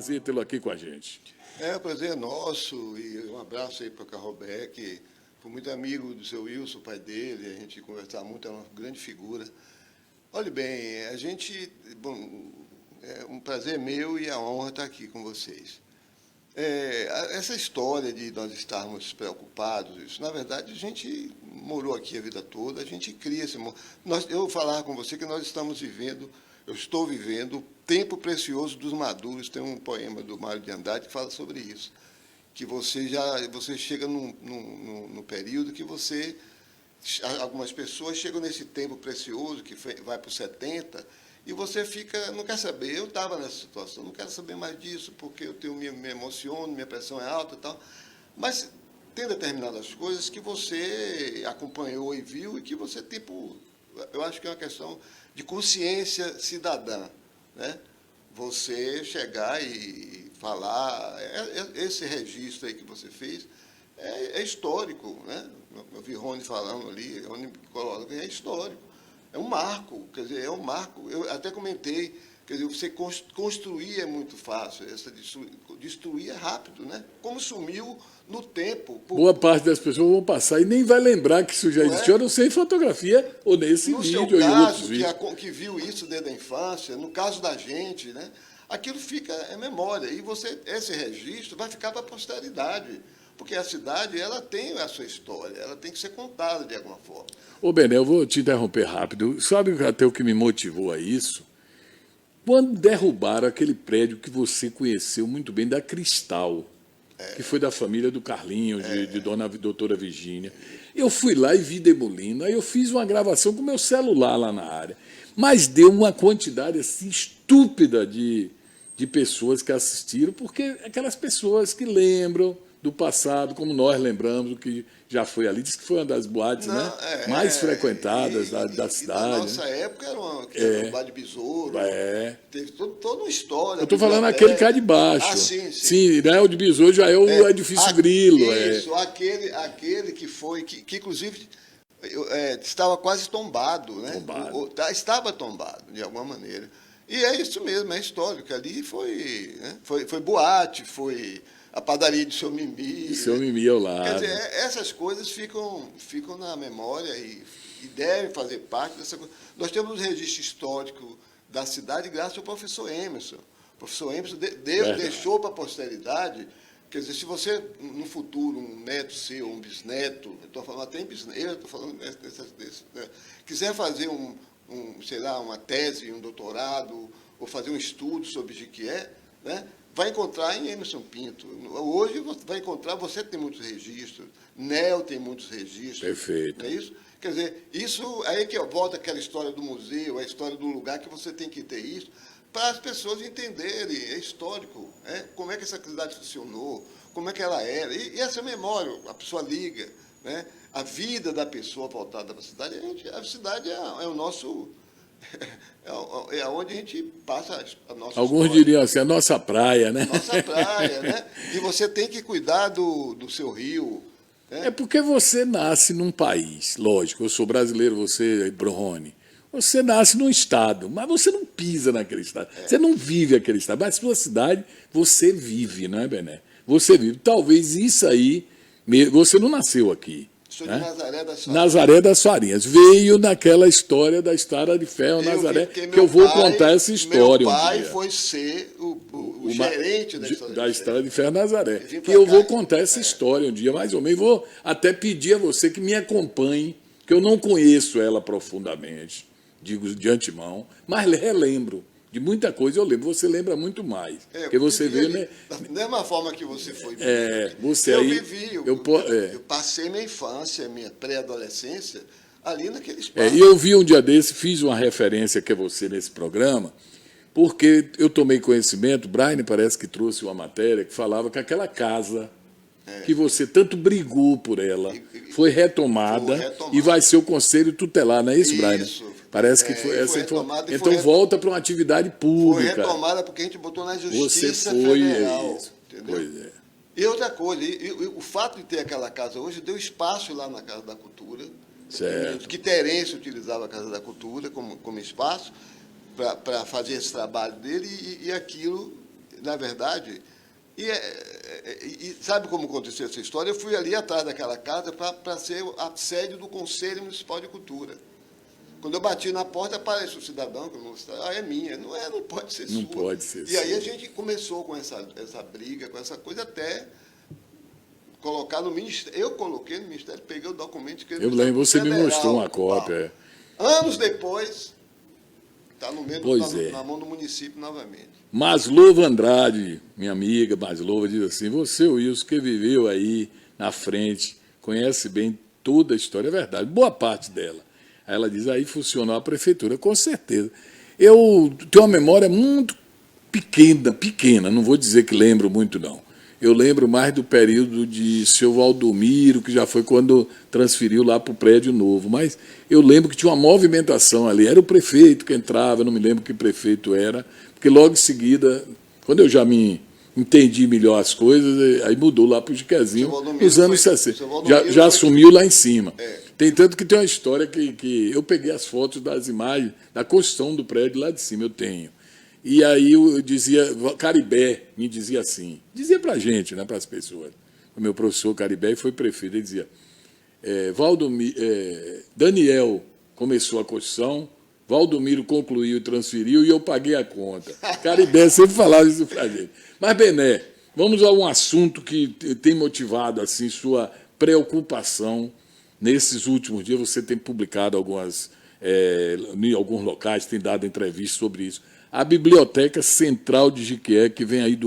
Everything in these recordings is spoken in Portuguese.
prazer tê-lo aqui com a gente. O prazer é nosso, e um abraço aí para o Carrobeck, que foi muito amigo do seu Wilson, pai dele, a gente conversava muito, é uma grande figura. Olha bem, é um prazer meu e a honra estar aqui com vocês. Essa história de nós estarmos preocupados, isso, na verdade, a gente morou aqui a vida toda, a gente cria esse... Eu vou falar com você que nós estamos vivendo, eu estou vivendo, o tempo precioso dos maduros. Tem um poema do Mário de Andrade que fala sobre isso, que você chega no período que algumas pessoas chegam nesse tempo precioso, que vai para os 70, e você não quer saber. Eu estava nessa situação, não quero saber mais disso, porque me emociono, minha pressão é alta e tal. Mas tem determinadas coisas que você acompanhou e viu, e que você, eu acho que é uma questão de consciência cidadã, né? Você chegar e falar, esse registro aí que você fez é histórico, né? Eu vi Rony falando ali, Rony coloca que é histórico, é um marco, quer dizer, é um marco. Eu até comentei, quer dizer, você construir é muito fácil, destruir é rápido, né? Como sumiu no tempo. Boa parte das pessoas vão passar e nem vai lembrar que isso já existiu, a não ser em fotografia ou nesse vídeo ou em outros vídeos. No seu caso, que viu isso desde a infância, no caso da gente, né? Aquilo fica em memória, e esse registro vai ficar para a posteridade, porque a cidade, ela tem a sua história, ela tem que ser contada de alguma forma. Ô, Bené, eu vou te interromper rápido. Sabe até o que me motivou a isso? Quando derrubaram aquele prédio que você conheceu muito bem, da Cristal, que foi da família do Carlinhos, de dona doutora Virgínia. Eu fui lá e vi demolindo, aí eu fiz uma gravação com meu celular lá na área. Mas deu uma quantidade assim, estúpida de pessoas que assistiram, porque aquelas pessoas que lembram do passado, como nós lembramos, o que já foi ali. Diz que foi uma das boates mais frequentadas da cidade. Na nossa época era o Bar de Besouro, teve toda uma história. Eu estou falando aquele cá de baixo. Ah, sim. Sim, né, o de Besouro já é o edifício Grilo. Isso, aquele que foi, que inclusive estava quase tombado, né? Estava tombado, de alguma maneira. E é isso mesmo, é histórico. Ali foi boate, foi a padaria de Seu Mimi. Seu Mimi ao lado. Quer dizer, essas coisas ficam na memória e devem fazer parte dessa coisa. Nós temos um registro histórico da cidade graças ao professor Emerson. O professor Emerson deixou para a posteridade. Quer dizer, se você, no futuro, um neto seu, um bisneto, eu estou falando até em bisneto, eu estou falando quiser fazer sei lá, uma tese, um doutorado, ou fazer um estudo sobre Jequié, né? Vai encontrar em Emerson Pinto. Hoje vai encontrar, você tem muitos registros, Nel tem muitos registros. Perfeito. Não é isso? Quer dizer, isso aí que volta aquela história do museu, a história do lugar que você tem que ter isso, para as pessoas entenderem, é histórico, como é que essa cidade funcionou, como é que ela era. E essa memória, a pessoa liga, né? A vida da pessoa voltada para a cidade, a cidade é o nosso... É onde a gente passa a nossa Alguns história. diriam assim, a nossa praia, né? Nossa praia, né? E você tem que cuidar do seu rio. Né? É porque você nasce num país, lógico, eu sou brasileiro, você, Rony. Você nasce num estado, mas você não pisa naquele estado. Você não vive aquele estado. Mas sua cidade, você vive, não é, Bené? Você vive. Talvez isso aí... Você não nasceu aqui. Sou de Nazaré das Farinhas. Nazaré das Farinhas. Veio naquela história da Estrada de Ferro, Nazaré, que eu vou contar essa história um dia. Meu pai dia. Foi ser o gerente da Estrada de Ferro Nazaré. E eu vou contar essa história um dia, mais ou menos. Vou até pedir a você que me acompanhe, que eu não conheço ela profundamente, digo de antemão, mas relembro. De muita coisa eu lembro, você lembra muito mais. Porque você veio, né? Da mesma forma que você foi. Você eu aí, vivi, eu passei minha infância, minha pré-adolescência, ali naquele espaço. E eu vi um dia desse, fiz uma referência que é você nesse programa, porque eu tomei conhecimento, Brian parece que trouxe uma matéria que falava que aquela casa que você tanto brigou por ela foi retomada e vai ser o Conselho Tutelar, não é isso, Brian? Isso. Parece que foi essa informação. Então volta para uma atividade pública. Foi retomada porque a gente botou na Justiça Você foi Federal. Isso. Entendeu? Pois é. E outra coisa, o fato de ter aquela casa hoje deu espaço lá na Casa da Cultura. Certo. Que Terêncio utilizava a Casa da Cultura como espaço para fazer esse trabalho dele, e aquilo na verdade, sabe como aconteceu essa história? Eu fui ali atrás daquela casa para ser a sede do Conselho Municipal de Cultura. Quando eu bati na porta, aparece o cidadão, que eu não é minha. Não pode ser sua. Não pode ser E aí sua. a gente começou com essa briga, com essa coisa, até colocar no Ministério. Eu coloquei no Ministério, peguei o documento que Eu lembro, você me mostrou uma cópia. Anos depois, está na mão do município novamente. Maslova Andrade, minha amiga Maslova, diz assim: você, Wilson, que viveu aí na frente, conhece bem toda a história, é verdade, boa parte dela. Aí ela diz: aí funcionou a prefeitura, com certeza. Eu tenho uma memória muito pequena, não vou dizer que lembro muito, não. Eu lembro mais do período de seu Valdomiro, que já foi quando transferiu lá para o prédio novo. Mas eu lembro que tinha uma movimentação ali. Era o prefeito que entrava, eu não me lembro que prefeito era, porque logo em seguida, quando eu já me entendi melhor as coisas, aí mudou lá para o Jiquezinho, nos anos 60. Já assumiu lá em cima. Tem tanto que tem uma história que eu peguei as fotos das imagens da construção do prédio lá de cima, eu tenho. E aí eu dizia, Caribé me dizia assim, dizia para a gente, né, para as pessoas. O meu professor Caribé foi prefeito, ele dizia, Daniel começou a construção, Valdomiro concluiu e transferiu e eu paguei a conta. Caribé sempre falava isso para a gente. Mas, Bené, vamos a um assunto que tem motivado assim sua preocupação. Nesses últimos dias você tem publicado em alguns locais, tem dado entrevistas sobre isso. A Biblioteca Central de Jequié, que vem aí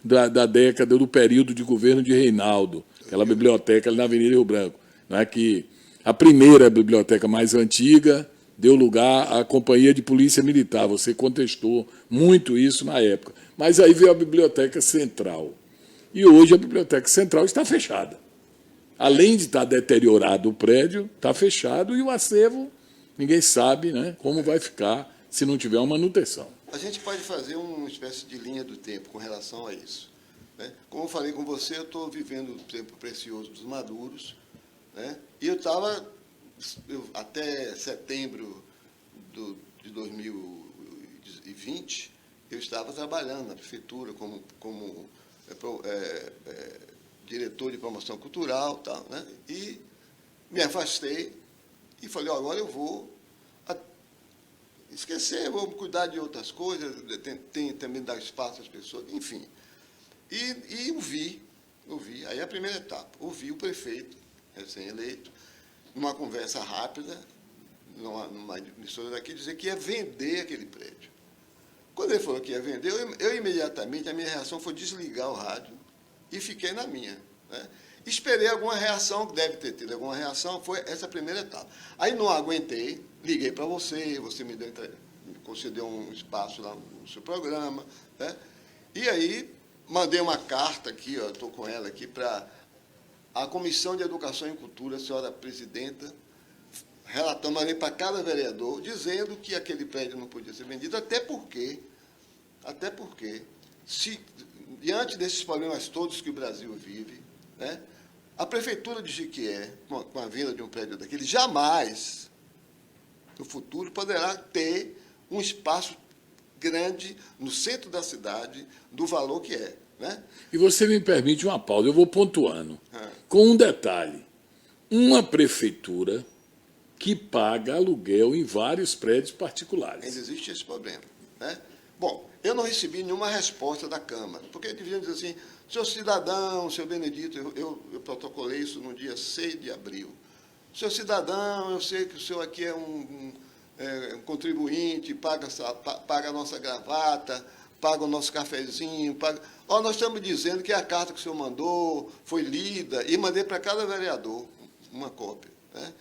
da década do período de governo de Reinaldo, aquela biblioteca ali na Avenida Rio Branco, não é, que a primeira biblioteca mais antiga deu lugar à Companhia de Polícia Militar. Você contestou muito isso na época. Mas aí veio a Biblioteca Central. E hoje a Biblioteca Central está fechada. Além de estar deteriorado o prédio, está fechado e o acervo, ninguém sabe, né, como vai ficar se não tiver uma manutenção. A gente pode fazer uma espécie de linha do tempo com relação a isso, né? Como eu falei com você, eu estou vivendo o tempo precioso dos maduros, né? E eu estava, até setembro de 2020, eu estava trabalhando na prefeitura como diretor de promoção cultural, tal, né? E me afastei e falei, agora eu vou esquecer, vou cuidar de outras coisas, tem também dar espaço às pessoas, enfim. E ouvi, aí a primeira etapa, ouvi o prefeito, recém-eleito, numa conversa rápida, numa emissora daqui, dizer que ia vender aquele prédio. Quando ele falou que ia vender, eu imediatamente, a minha reação foi desligar o rádio e fiquei na minha, né? Esperei alguma reação, deve ter tido alguma reação, foi essa primeira etapa. Aí não aguentei, liguei para você me concedeu um espaço lá no seu programa, né? E aí mandei uma carta aqui, estou com ela aqui, para a Comissão de Educação e Cultura, a senhora presidenta, relatando ali para cada vereador, dizendo que aquele prédio não podia ser vendido, até porque, diante desses problemas todos que o Brasil vive, né, a Prefeitura de Jequié, com a venda de um prédio daquele, jamais, no futuro, poderá ter um espaço grande no centro da cidade do valor que é, né? E você me permite uma pausa, eu vou pontuando. Com um detalhe, uma prefeitura que paga aluguel em vários prédios particulares. Ainda existe esse problema, né? Bom, eu não recebi nenhuma resposta da Câmara, porque deviam dizer assim, senhor cidadão, senhor Benedito, eu protocolei isso no dia 6 de abril. Senhor cidadão, eu sei que o senhor aqui é um contribuinte, paga a nossa gravata, paga o nosso cafezinho, paga... nós estamos dizendo que a carta que o senhor mandou foi lida e mandei para cada vereador uma cópia, né?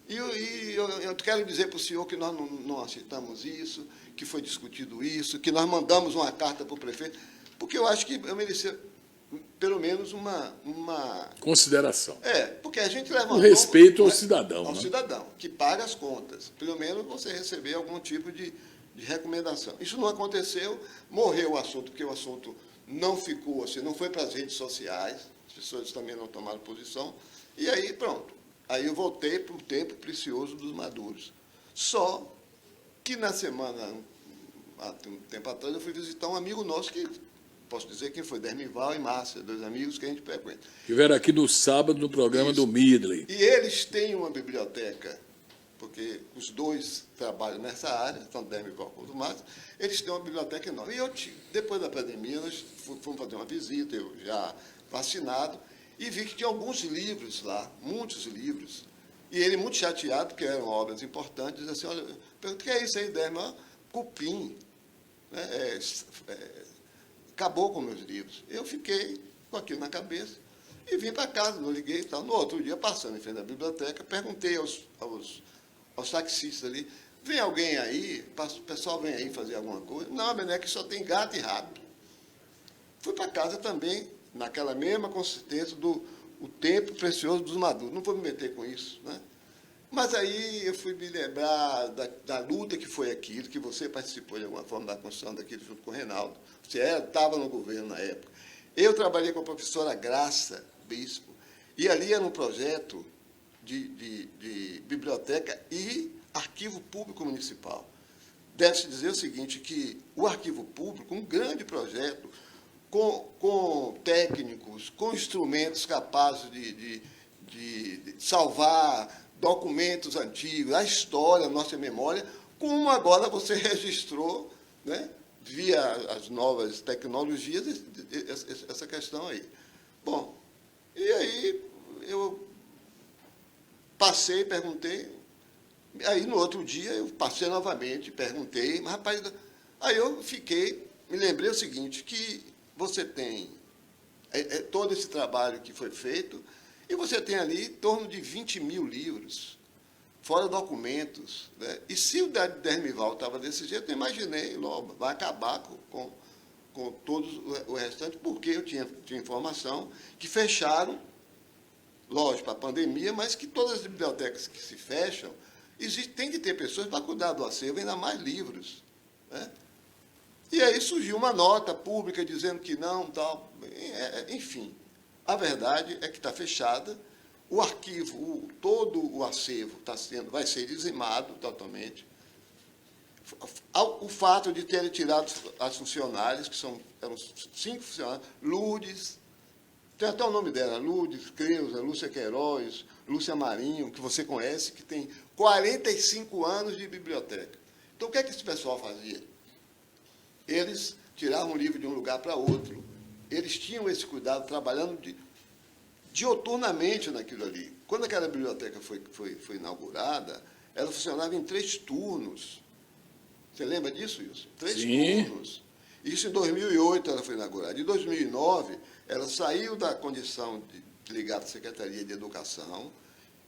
E eu quero dizer para o senhor que nós não aceitamos isso, que foi discutido isso, que nós mandamos uma carta para o prefeito, porque eu acho que eu merecia pelo menos uma consideração. Porque a gente levantou... O respeito ao cidadão. Ao cidadão, que paga as contas. Pelo menos você receber algum tipo de recomendação. Isso não aconteceu, morreu o assunto, porque o assunto não ficou assim, não foi para as redes sociais, as pessoas também não tomaram posição, e aí pronto. Aí eu voltei para o tempo precioso dos maduros. Só que na semana, há um tempo atrás, eu fui visitar um amigo nosso que posso dizer quem foi, Dermival e Márcia, 2 amigos que a gente frequenta. Estiveram aqui no sábado no programa do Midley. E eles têm uma biblioteca, porque os dois trabalham nessa área, tanto Dermival quanto Márcia, eles têm uma biblioteca enorme. E depois da pandemia, nós fomos fazer uma visita, eu já vacinado, e vi que tinha alguns livros lá, muitos livros. E ele, muito chateado, porque eram obras importantes, disse assim, olha, pergunto, o que é isso aí, Dermival? Cupim. Né? Acabou com meus livros. Eu fiquei com aquilo na cabeça e vim para casa, não liguei e tal. No outro dia, passando em frente à biblioteca, perguntei aos taxistas ali, vem alguém aí, o pessoal vem aí fazer alguma coisa? Não, Bené, que só tem gato e rato. Fui para casa também, naquela mesma consistência do o tempo precioso dos maduros. Não vou me meter com isso, né? Mas aí eu fui me lembrar da luta que foi aquilo, que você participou de alguma forma da construção daquilo junto com o Reinaldo. Você estava no governo na época. Eu trabalhei com a professora Graça Bispo, e ali era um projeto de biblioteca e arquivo público municipal. Deve-se dizer o seguinte, que o arquivo público, um grande projeto, com técnicos, com instrumentos capazes de salvar documentos antigos, a história, a nossa memória, como agora você registrou, né, via as novas tecnologias, essa questão aí. Bom, e aí eu passei, perguntei, aí no outro dia eu passei novamente, perguntei, mas rapaz, aí eu fiquei, me lembrei o seguinte, que você tem todo esse trabalho que foi feito, e você tem ali em torno de 20 mil livros, fora documentos. Né? E se o Dermival estava desse jeito, eu imaginei, logo, vai acabar com todos o restante, porque eu tinha informação que fecharam, lógico, para a pandemia, mas que todas as bibliotecas que se fecham, tem que ter pessoas para cuidar do acervo, ainda mais livros. Né? E aí surgiu uma nota pública dizendo que não, tal, enfim. A verdade é que está fechada, o arquivo, todo o acervo vai ser dizimado totalmente. O fato de terem tirado as funcionárias, que eram 5 funcionárias, Lourdes, tem até o nome dela, Lourdes, Creuza, Lúcia Queiroz, Lúcia Marinho, que você conhece, que tem 45 anos de biblioteca. Então, o que é que esse pessoal fazia? Eles tiravam o livro de um lugar para outro, eles tinham esse cuidado, trabalhando dioturnamente naquilo ali. Quando aquela biblioteca foi inaugurada, ela funcionava em 3 turnos. Você lembra disso, Wilson? 3 turnos. Isso em 2008 ela foi inaugurada. Em 2009, ela saiu da condição ligada à Secretaria de Educação,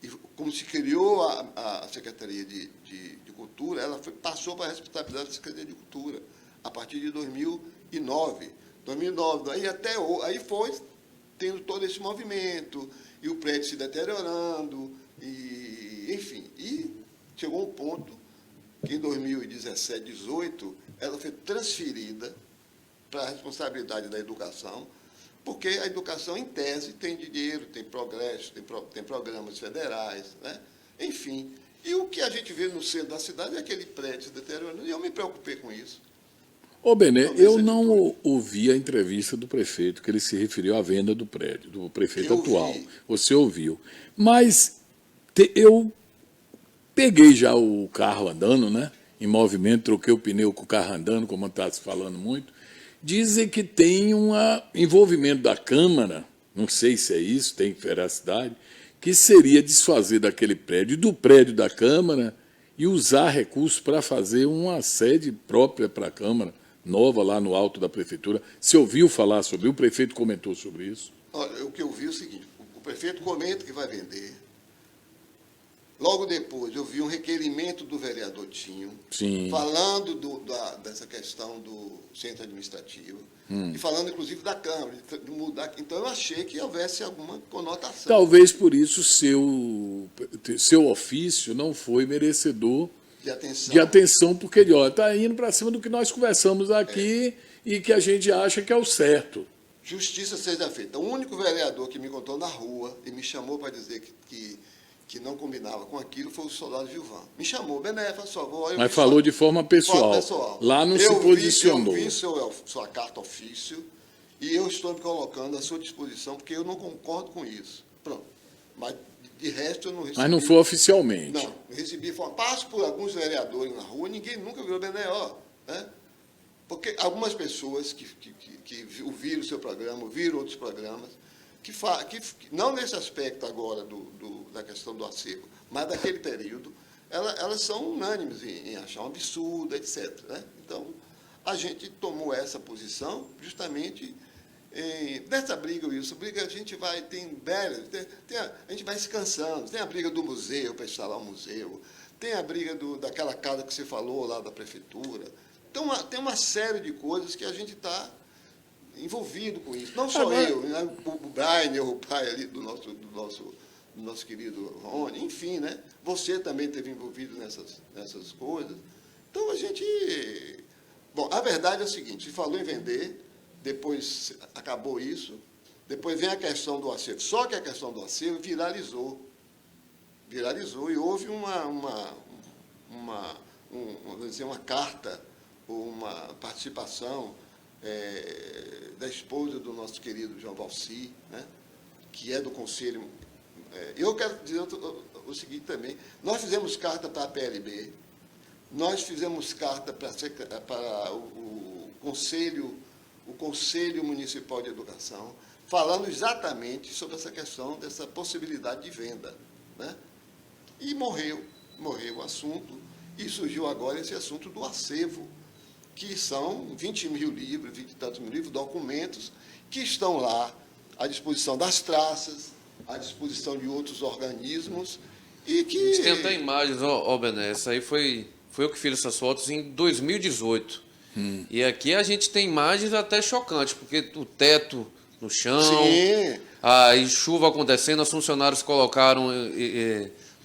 e como se criou a Secretaria de Cultura, ela passou para a responsabilidade da Secretaria de Cultura, a partir de 2009. Aí foi tendo todo esse movimento, e o prédio se deteriorando, enfim. E chegou um ponto que, em 2017, 2018, ela foi transferida para a responsabilidade da educação, porque a educação, em tese, tem dinheiro, tem progresso, tem programas federais, né? Enfim. E o que a gente vê no centro da cidade é aquele prédio se deteriorando, e eu me preocupei com isso. Ô, Bené, eu não ouvi a entrevista do prefeito, que ele se referiu à venda do prédio, do prefeito atual. Você ouviu. Mas eu peguei já o carro andando, né, em movimento, troquei o pneu com o carro andando, como está se falando muito. Dizem que tem um envolvimento da Câmara, não sei se é isso, tem veracidade, que seria desfazer daquele prédio, do prédio da Câmara, e usar recursos para fazer uma sede própria para a Câmara, nova lá no alto da prefeitura. Você ouviu falar sobre isso? O prefeito comentou sobre isso? Olha, o que eu vi é o seguinte, o prefeito comenta que vai vender. Logo depois, eu vi um requerimento do vereador Tinho, Sim, falando dessa questão do centro administrativo, e falando, inclusive, da Câmara, de mudar. Então, eu achei que houvesse alguma conotação. Talvez por isso seu ofício não foi merecedor de atenção, porque ele está indo para cima do que nós conversamos aqui e que a gente acha que é o certo. Justiça seja feita. O único vereador que me encontrou na rua e me chamou para dizer que não combinava com aquilo foi o soldado Gilvan. Me chamou, Bené, faz favor. Mas falou de forma pessoal. Lá não se posicionou. Eu vi sua carta ofício E eu estou me colocando à sua disposição, porque eu não concordo com isso. Pronto. Mas, de resto, eu não recebi... Mas não foi oficialmente. Não, recebi... Passo por alguns vereadores na rua, ninguém nunca virou BNO, né? Porque algumas pessoas que viram o seu programa, viram outros programas, não nesse aspecto agora da questão do acervo, mas daquele período, elas são unânimes em achar um absurdo, etc. Né? Então, a gente tomou essa posição justamente nessa briga, Wilson. Briga a gente vai, a gente vai se cansando. Tem a briga do museu, para instalar um museu, tem a briga daquela casa que você falou lá da prefeitura. Então, tem uma série de coisas que a gente está envolvido com isso. Não só eu, né? O Brian, o pai ali do nosso querido Rony, enfim, né? Você também esteve envolvido nessas coisas. Então, a gente... Bom, a verdade é o seguinte, se falou em vender, depois acabou isso, depois vem a questão do acervo. Só que a questão do acervo viralizou e houve vamos dizer, uma carta, uma participação da esposa do nosso querido João Valci, né, que é do Conselho. Eu quero dizer o seguinte também, nós fizemos carta para a PLB, nós fizemos carta para o Conselho Municipal de Educação, falando exatamente sobre essa questão dessa possibilidade de venda. Né? E morreu o assunto, e surgiu agora esse assunto do acervo, que são 20 mil livros, 20 e tantos mil livros, documentos, que estão lá à disposição das traças, à disposição de outros organismos, e que... A gente tem até imagens, Bené, essa aí foi eu que fiz essas fotos em 2018. E aqui a gente tem imagens até chocantes, porque o teto no chão, Sim. a chuva acontecendo, os funcionários colocaram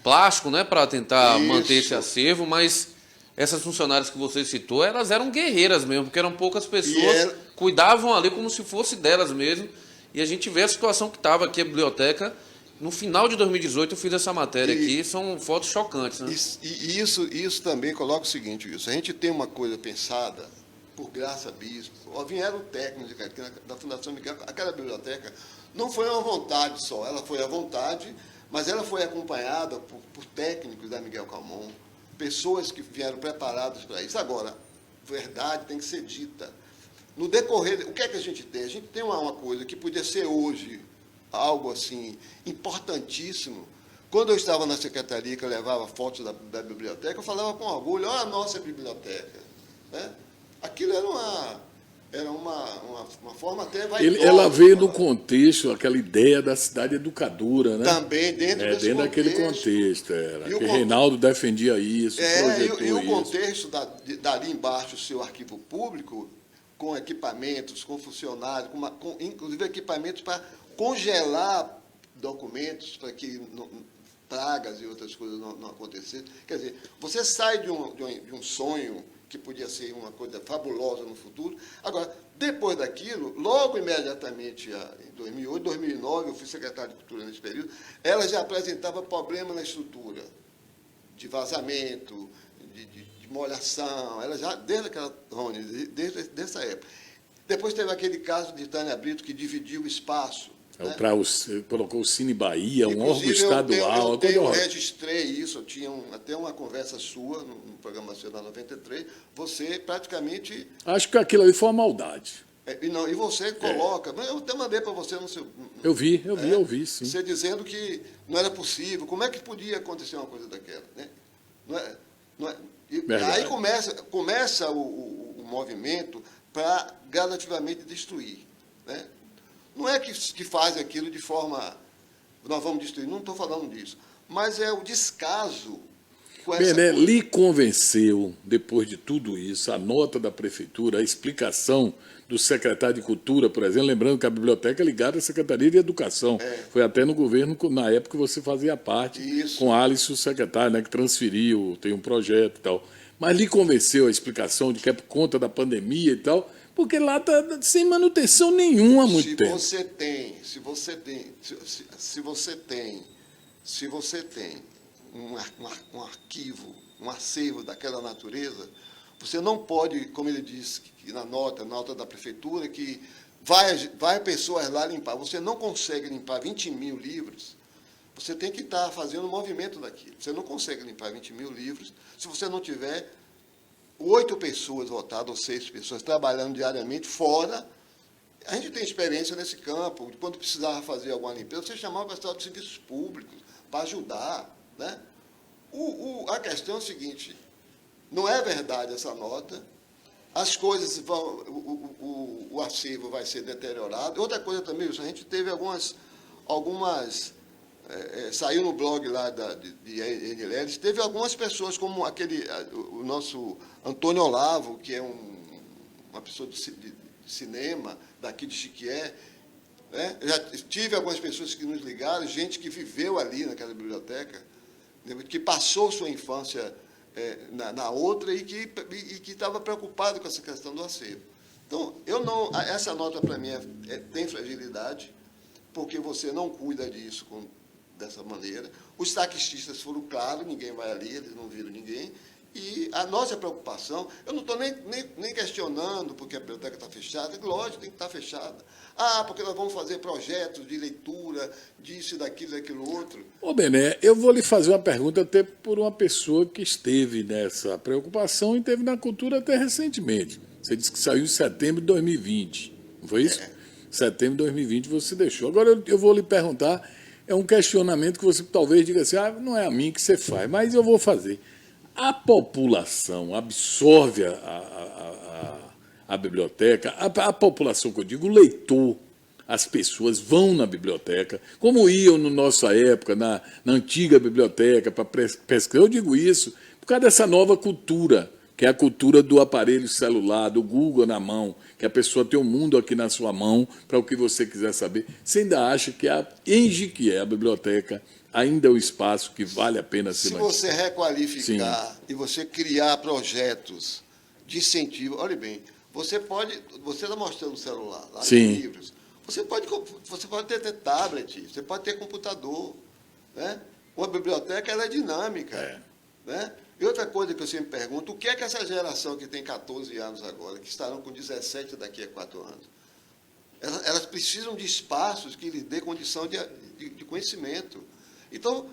plástico, né, para tentar manter esse acervo, mas essas funcionárias que você citou, elas eram guerreiras mesmo, porque eram poucas pessoas, cuidavam ali como se fosse delas mesmo, e a gente vê a situação que estava aqui a biblioteca. No final de 2018 eu fiz essa matéria aqui, são fotos chocantes. Né? E isso também coloca o seguinte, Wilson, a gente tem uma coisa pensada, por Graça Bispo, vieram técnicos da Fundação Miguel, aquela biblioteca não foi uma vontade só, ela foi à vontade, mas ela foi acompanhada por técnicos da Miguel Calmon, pessoas que vieram preparadas para isso. Agora, verdade tem que ser dita. No decorrer, o que é que a gente tem? A gente tem uma coisa que podia ser hoje algo assim importantíssimo. Quando eu estava na secretaria, que eu levava fotos da biblioteca, eu falava com orgulho, olha a nossa biblioteca. Né? Aquilo era uma forma até vaidosa. Ela veio no contexto, aquela ideia da cidade educadora, né? Também dentro daquele contexto. Que Reinaldo defendia isso, projetou e o isso. contexto dali embaixo, o seu arquivo público, com equipamentos, com funcionários, inclusive equipamentos para congelar documentos, para que pragas e outras coisas não acontecessem. Quer dizer, você sai de um sonho que podia ser uma coisa fabulosa no futuro. Agora, depois daquilo, logo imediatamente, em 2008, 2009, eu fui secretário de Cultura nesse período, ela já apresentava problema na estrutura, de vazamento, de molhação, ela já, desde essa época. Depois teve aquele caso de Tânia Brito, que dividiu o espaço. Né? Colocou o Cine Bahia, Inclusive, um órgão estadual. Eu registrei isso, eu tinha até uma conversa sua no programa Nacional 93, você praticamente... Acho que aquilo ali foi uma maldade. E você coloca... Eu até mandei para você no seu... Eu vi, sim. Você dizendo que não era possível, como é que podia acontecer uma coisa daquela? Né? Aí começa o movimento para gradativamente destruir. Né? Não é que faz aquilo de forma... Nós vamos destruir, não estou falando disso. Mas é o descaso com essa Bené, coisa. lhe convenceu, depois de tudo isso, a nota da prefeitura, a explicação do secretário de Cultura, por exemplo, lembrando que a biblioteca é ligada à Secretaria de Educação. Foi até no governo, na época que você fazia parte, com Alisson, o secretário, né, que transferiu, tem um projeto e tal. Mas lhe convenceu a explicação de que é por conta da pandemia e tal... Porque lá está sem manutenção nenhuma há muito tempo. Se você tem um arquivo, um acervo daquela natureza, você não pode, como ele disse na nota da prefeitura, que vai pessoas lá limpar. Você não consegue limpar 20 mil livros, você tem que estar fazendo um movimento daquilo. Você não consegue limpar 20 mil livros se você não tiver 8 pessoas votadas, ou 6 pessoas, trabalhando diariamente fora. A gente tem experiência nesse campo. Quando precisava fazer alguma limpeza, você chamava o pessoal de serviços públicos para ajudar. Né? A questão é o seguinte, não é verdade essa nota, as coisas vão, o acervo vai ser deteriorado. Outra coisa também, a gente teve algumas saiu no blog lá de Enileles, teve algumas pessoas, como o nosso Antônio Olavo, que é uma pessoa de cinema daqui de Chiquié, né? Já tive algumas pessoas que nos ligaram, gente que viveu ali naquela biblioteca, que passou sua infância na outra e que estava preocupado com essa questão do acervo. Então, essa nota para mim tem fragilidade, porque você não cuida disso dessa maneira. Os taxistas foram claros, ninguém vai ali, eles não viram ninguém. E a nossa preocupação, eu não estou nem questionando porque a biblioteca está fechada, lógico, tem que estar fechada. Porque nós vamos fazer projetos de leitura, disso, daquilo outro. Ô Bené, eu vou lhe fazer uma pergunta até por uma pessoa que esteve nessa preocupação e esteve na cultura até recentemente. Você disse que saiu em setembro de 2020, não foi isso? Setembro de 2020 você deixou. Agora eu vou lhe perguntar, é um questionamento que você talvez diga assim, não é a mim que você faz, mas eu vou fazer. A população absorve a biblioteca, a população que eu digo, o leitor, as pessoas vão na biblioteca, como iam na nossa época, na antiga biblioteca, para pesquisar. Eu digo isso por causa dessa nova cultura, que é a cultura do aparelho celular, do Google na mão, que a pessoa tem o mundo aqui na sua mão para o que você quiser saber. Você ainda acha que em Jequié, a biblioteca, ainda é o espaço que vale a pena ser mantido? Se você requalificar e você criar projetos de incentivo, olha bem, você está mostrando o celular, lá nos livros, você pode ter tablet, você pode ter computador, né? Uma biblioteca ela é dinâmica, né? E outra coisa que eu sempre pergunto, o que é que essa geração que tem 14 anos agora, que estarão com 17 daqui a 4 anos, elas precisam de espaços que lhes dê condição de conhecimento. Então,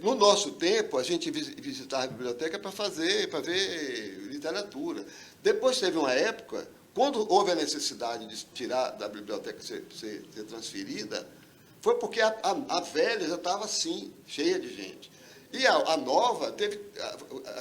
no nosso tempo, a gente visitava a biblioteca para ver literatura. Depois teve uma época, quando houve a necessidade de tirar da biblioteca ser transferida, foi porque a velha já estava assim, cheia de gente. E a nova,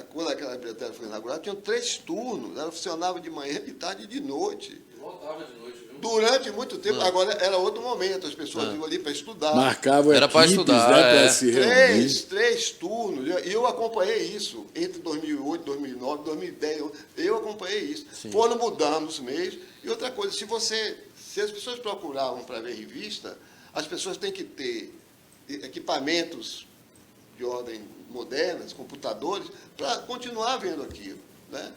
quando aquela biblioteca foi inaugurada, tinha 3 turnos, ela funcionava de manhã, de tarde e de noite. Voltava de noite, viu? Durante muito tempo, agora era outro momento, as pessoas iam ali para estudar. Marcavam era para estudar, para se reunir. 3 turnos, e eu acompanhei isso, entre 2008, 2009, 2010, eu acompanhei isso. Sim. Foram mudando os meios. E outra coisa, se as pessoas procuravam para ver revista, as pessoas têm que ter equipamentos de ordem modernas, computadores, para continuar vendo aquilo. Né?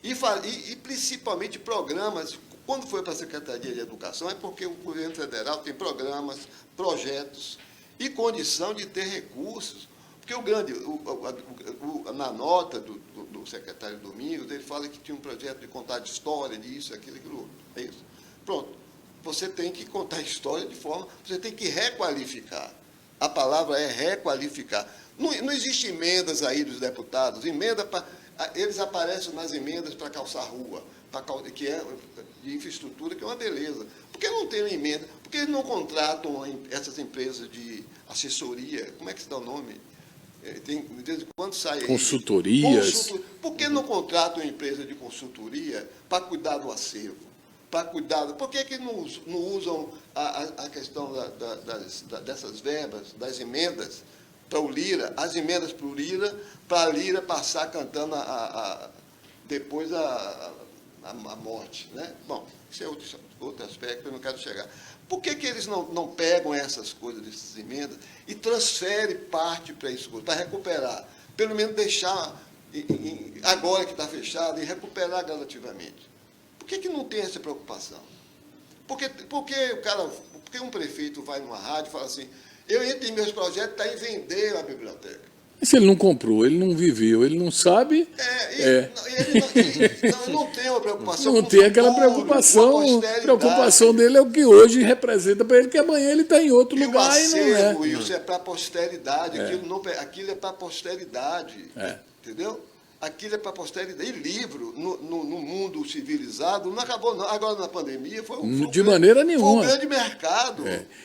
E principalmente programas. Quando foi para a Secretaria de Educação, é porque o governo federal tem programas, projetos e condição de ter recursos. Porque na nota do secretário Domingos, ele fala que tinha um projeto de contar de história, disso, aquilo, outro. É isso. Pronto. Você tem que contar história de forma... Você tem que requalificar. A palavra é requalificar. Não existe emendas aí dos deputados. Eles aparecem nas emendas para calçar rua, que é de infraestrutura, que é uma beleza. Por que não tem uma emenda? Por que eles não contratam essas empresas de assessoria? Como é que se dá o nome? De vez em quando sai... Consultorias. Por que não contratam uma empresa de consultoria para cuidar do acervo? Por que não usam a questão dessas verbas, das emendas, para o Lira, as emendas para o Lira, para a Lira passar cantando depois a morte. Né? Bom, isso é outro aspecto, eu não quero chegar. Por que eles não pegam essas coisas, dessas emendas, e transferem parte para isso, para recuperar? Pelo menos deixar, agora que está fechado, e recuperar gradativamente. Por que não tem essa preocupação? Por que um prefeito vai numa rádio e fala assim, entre meus projetos está em vender a biblioteca. Mas se ele não comprou, ele não viveu, ele não sabe. Ele não tem uma preocupação Não com o tem aquela futuro, preocupação. com a A posteridade. preocupação dele é o que hoje representa para ele, que amanhã ele está em outro E o lugar e não é. acervo, isso é para a posteridade. Aquilo é para a posteridade. Entendeu? Aquilo é para a posteridade. E livro, no mundo civilizado, não acabou, não. Agora, na pandemia, de maneira nenhuma. Foi um grande mercado.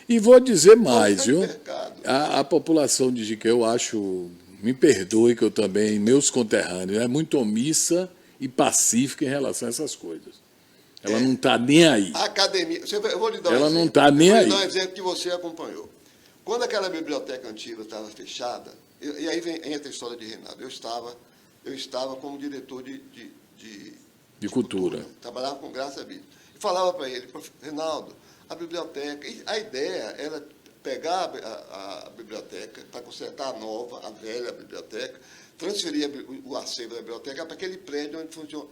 E vou dizer mais, Foi um viu? grande mercado. A população de Jiqué, eu acho, me perdoe que eu também, meus conterrâneos, é muito omissa e pacífica em relação a essas coisas. Ela não está nem aí. A academia. Eu vou lhe dar um Ela exemplo. não está nem aí. Vou lhe dar um exemplo que você acompanhou. Quando aquela biblioteca antiga estava fechada, e aí entra a história de Reinaldo. Eu estava como diretor de cultura. Trabalhava com Graça Bíblia. E falava para ele, Reinaldo, a biblioteca. E a ideia era pegar a biblioteca para consertar a nova, a velha biblioteca, transferir o acervo da biblioteca para aquele prédio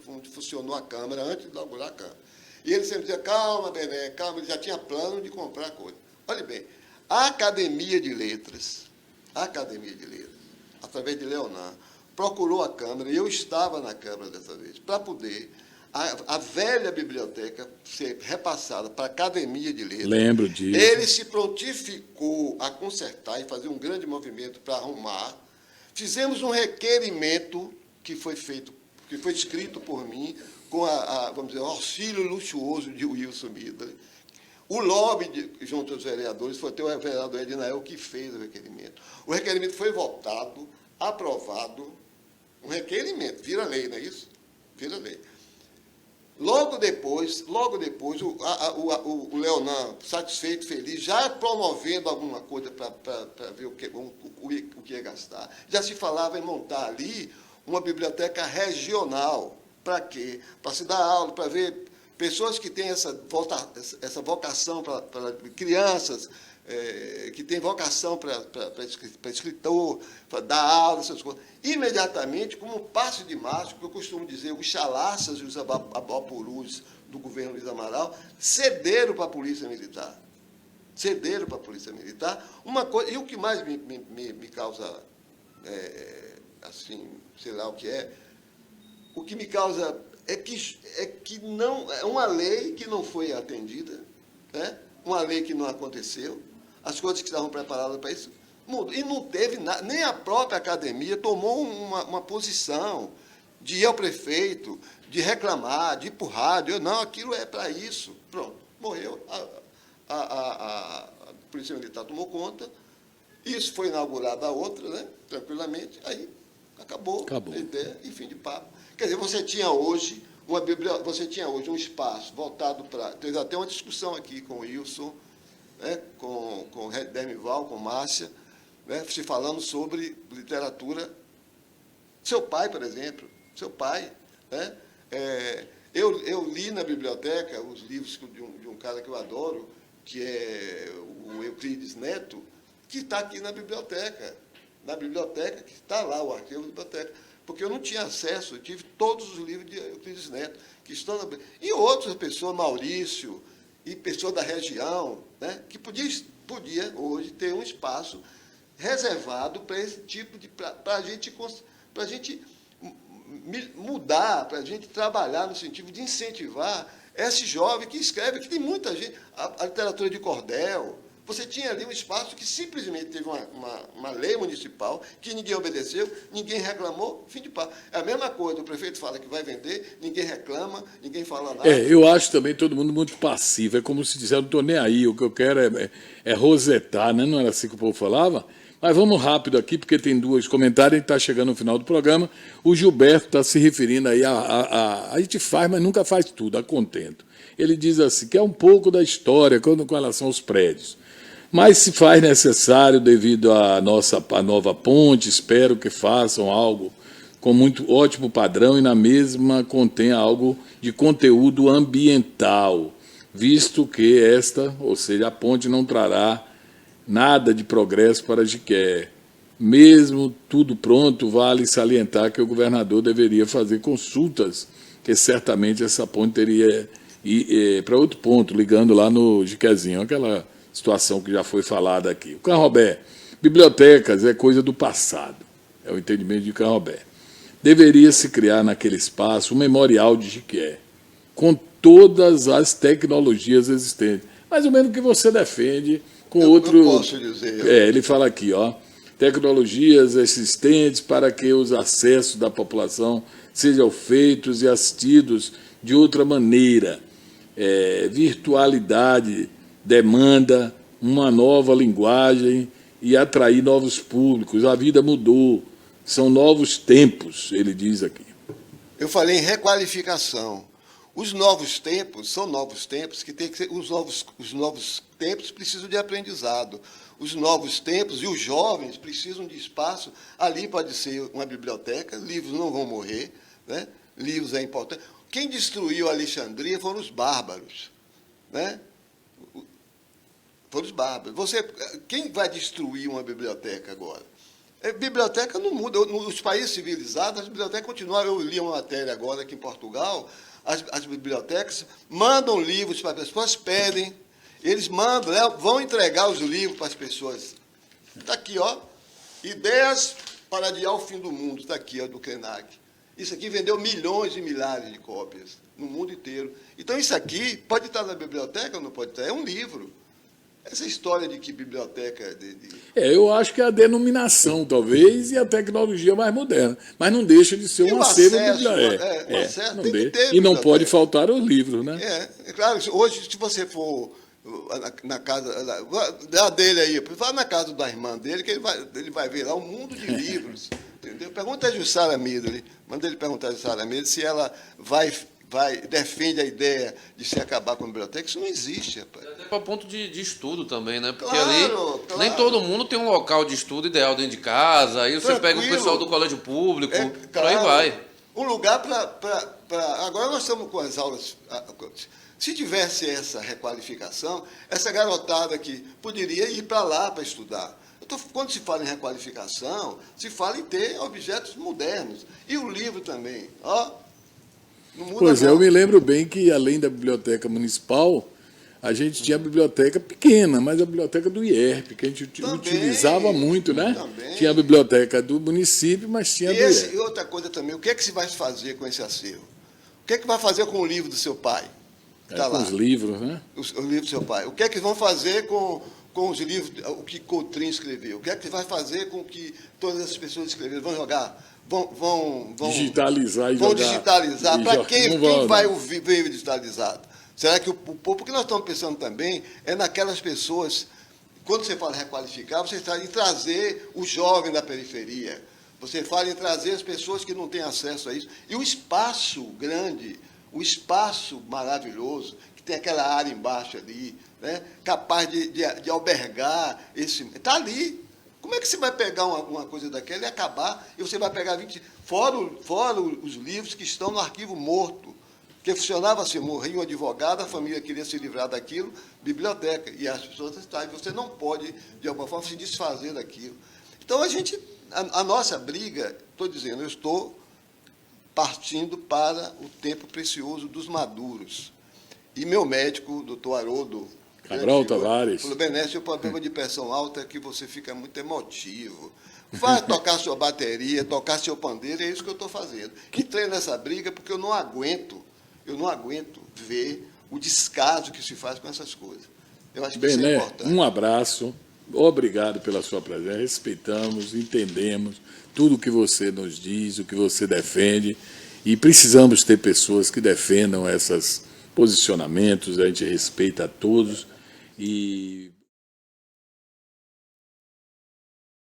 onde funcionou a Câmara, antes de inaugurar a Câmara. E ele sempre dizia, calma, Bené, calma, ele já tinha plano de comprar a coisa. Olha bem, a Academia de Letras, através de Leonan, procurou a Câmara, e eu estava na Câmara dessa vez, para poder a velha biblioteca ser repassada para a Academia de Letras. Lembro disso. Ele se prontificou a consertar e fazer um grande movimento para arrumar. Fizemos um requerimento que foi escrito por mim, com vamos dizer, o auxílio luxuoso de Wilson Midler. O lobby junto aos vereadores, foi até o vereador Edinael que fez o requerimento. O requerimento foi votado, aprovado, um requerimento, vira lei, não é isso? Vira lei. Logo depois o Leonan, satisfeito, feliz, já promovendo alguma coisa para ver o que ia gastar. Já se falava em montar ali uma biblioteca regional. Para quê? Para se dar aula, para ver pessoas que têm essa vocação para crianças, que têm vocação para escritor, para dar aula, essas coisas. Imediatamente, como um passo de mágica, eu costumo dizer, os chalaças e os abapurus do governo Luiz Amaral cederam para a Polícia Militar. Uma coisa, e o que mais me causa, assim, sei lá o que é, o que me causa é que não é uma lei que não foi atendida, né? Uma lei que não aconteceu, as coisas que estavam preparadas para isso mudou. E não teve nada, nem a própria academia tomou uma posição de ir ao prefeito, de reclamar, de ir para o rádio. Não, aquilo é para isso. Pronto, morreu. A Polícia Militar tomou conta. Isso foi inaugurada a outra, né? Tranquilamente. Aí acabou. A ideia e fim de papo. Quer dizer, você tinha hoje um espaço voltado para... Teve até uma discussão aqui com o Wilson, né, com o Demival, com Márcia, né, se falando sobre literatura. Seu pai, por exemplo, né, eu li na biblioteca os livros de um cara que eu adoro, que é o Euclides Neto, que está aqui na biblioteca, que está lá o arquivo da biblioteca, porque eu não tinha acesso, eu tive todos os livros de Euclides Neto, que estão na biblioteca. E outras pessoas, Maurício, e pessoas da região, né, que podia hoje ter um espaço reservado para esse tipo de... para a gente mudar, para a gente trabalhar no sentido de incentivar esse jovem que escreve, que tem muita gente, a literatura de cordel. Você tinha ali um espaço que simplesmente teve uma lei municipal que ninguém obedeceu, ninguém reclamou, fim de papo. É a mesma coisa, o prefeito fala que vai vender, ninguém reclama, ninguém fala nada. Eu acho também todo mundo muito passivo, é como se dissesse, eu não estou nem aí, o que eu quero é rosetar, né? Não era assim que o povo falava? Mas vamos rápido aqui, porque tem dois comentários e está chegando no final do programa. O Gilberto está se referindo aí a gente faz, mas nunca faz tudo, a contento. Ele diz assim, que é um pouco da história com relação aos prédios. Mas se faz necessário, devido à nova ponte, espero que façam algo com muito ótimo padrão e na mesma contenha algo de conteúdo ambiental, visto que ou seja, a ponte não trará nada de progresso para Jiqué. Mesmo tudo pronto, vale salientar que o governador deveria fazer consultas, que certamente essa ponte teria para outro ponto, ligando lá no Jiquezinho, aquela situação que já foi falada aqui. O Carrobé, bibliotecas é coisa do passado. é o entendimento de Canrobé. Deveria se criar naquele espaço um memorial de Jequié, com todas as tecnologias existentes. Mais ou menos o que você defende com outro... Eu posso dizer. Ele fala aqui, ó, tecnologias existentes para que os acessos da população sejam feitos e assistidos de outra maneira. Virtualidade demanda uma nova linguagem e atrair novos públicos. A vida mudou, são novos tempos, ele diz aqui. Eu falei em requalificação. Os novos tempos são novos tempos que tem que ser os novos tempos precisam de aprendizado. Os novos tempos e os jovens precisam de espaço. Ali pode ser uma biblioteca, livros não vão morrer, né? Livros é importante. Quem destruiu a Alexandria foram os bárbaros, né? Foram os bárbaros. Quem vai destruir uma biblioteca agora? Biblioteca não muda. Nos países civilizados, as bibliotecas continuam. Eu li uma matéria agora aqui em Portugal. As bibliotecas mandam livros para as pessoas, pedem, eles mandam, né, vão entregar os livros para as pessoas. Está aqui, ó, Ideias para Adiar o Fim do Mundo, está aqui, ó, do Krenak. Isso aqui vendeu milhões e milhares de cópias no mundo inteiro. Então, isso aqui pode estar na biblioteca ou não pode estar? É um livro. Essa história de que biblioteca... eu acho que é a denominação, talvez, e a tecnologia mais moderna. Mas não deixa de ser um acervo bibliográfico. Não deixa. E não pode faltar os livros, né? É claro, hoje, se você for na casa dele aí, vá na casa da irmã dele, que ele vai ver lá um mundo de livros. Entendeu? Pergunta a Jussara Midley, manda ele perguntar a Jussara Midley se ela defende a ideia de se acabar com a biblioteca. Isso não existe, rapaz. Até para ponto de estudo também, né? Porque claro. Nem todo mundo tem um local de estudo ideal dentro de casa. Aí você pega o pessoal do colégio público, por aí vai. Um lugar para... Agora nós estamos com as aulas... Se tivesse essa requalificação, essa garotada aqui poderia ir para lá para estudar. Quando se fala em requalificação, se fala em ter objetos modernos. E o livro também, ó. Pois é, eu me lembro bem que, além da biblioteca municipal, a gente tinha a biblioteca pequena, mas a biblioteca do IERP, que a gente utilizava muito, né? Também. Tinha a biblioteca do município, mas tinha a do IERP. E outra coisa também, o que é que se vai fazer com esse acervo? O que é que vai fazer com o livro do seu pai? Tá lá. Com os livros, né? Os livros do seu pai. O que é que vão fazer com os livros, o que Coutrinho escreveu? O que é que vai fazer com o que todas as pessoas escreveram? Vão jogar? Vão digitalizar e vão jogar. Digitalizar. Para quem vai ver digitalizado? Será que o povo, que nós estamos pensando também, é naquelas pessoas, quando você fala requalificar, você está em trazer o jovem da periferia, você fala em trazer as pessoas que não têm acesso a isso. E o espaço grande, o espaço maravilhoso, que tem aquela área embaixo ali, né, capaz de albergar esse... Está ali. Como é que você vai pegar uma coisa daquela e acabar, e você vai pegar 20... Fora os livros que estão no arquivo morto, que funcionava assim, morria um advogado, a família queria se livrar daquilo, biblioteca, e as pessoas estão, você não pode, de alguma forma, se desfazer daquilo. Então, a nossa briga, estou dizendo, eu estou partindo para o tempo precioso dos maduros. E meu médico, o doutor Haroldo Cabral Tavares, falou: Benécio, o problema de pressão alta é que você fica muito emotivo. Vai tocar sua bateria, tocar seu pandeiro, é isso que eu estou fazendo. Entrei nessa briga porque eu não aguento ver o descaso que se faz com essas coisas. Eu acho que isso é importante. Um abraço, obrigado pela sua presença, respeitamos, entendemos tudo o que você nos diz, o que você defende, e precisamos ter pessoas que defendam esses posicionamentos, a gente respeita a todos, e